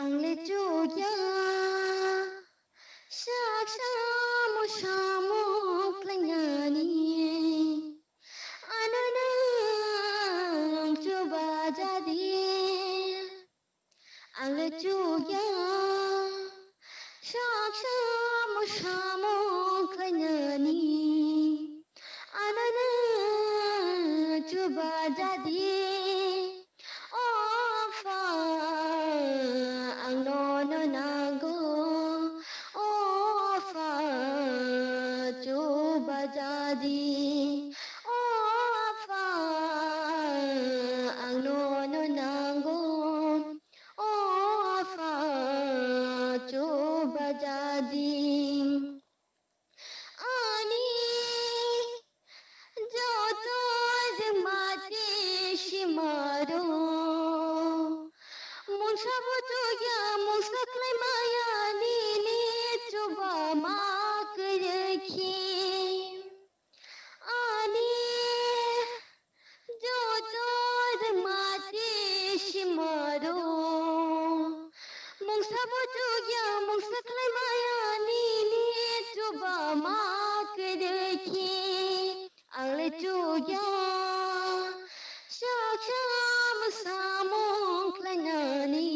Angle chuya shakshamu shamu klangani ananang chuba jadi angle chuya shakshamu shamu klangani ananang chuba jadi ofa ang nono nago ofa chuba jadi ofa ang nono nago ofa chuba jadi ani joto jmati shimaro Mungsabu tuya mungsaklai maya nini coba mak rekhi ani joto mati shimaro mungsabu tuya mungsaklai maya nini coba mak rekhi ale tuya Shaksham samung klangani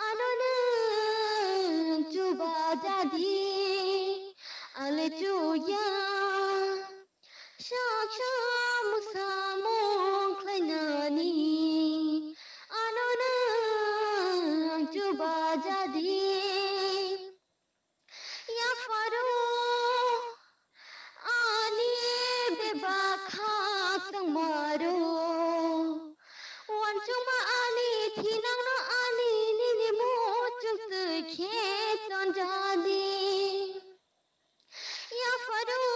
ananang chuba jadi ale chuya Shaksham samung klangani ananang chuba jadi ya faru ani bebakha tangmaro Wancuma ani thinang no ani nini mo chung tu kheton jadi ya faru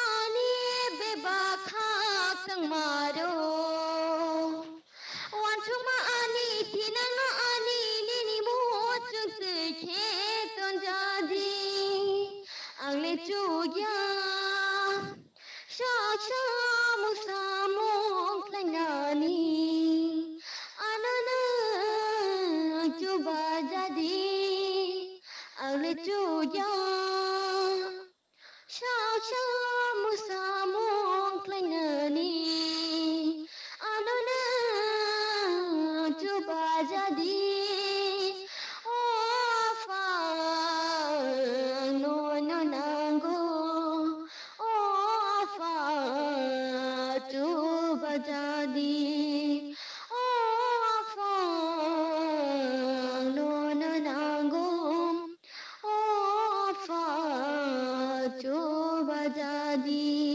ani bebakha tangmaro Wancuma ani thinang no ani nini mo chung tu kheton jadi angle chuya Shaksham samung klangani ananang chuba jadi angle chuya Shaksham samung klangani ananang chuba jadi ofa no no nango ofa chuba jadi ofa no no nango ofa chuba jadi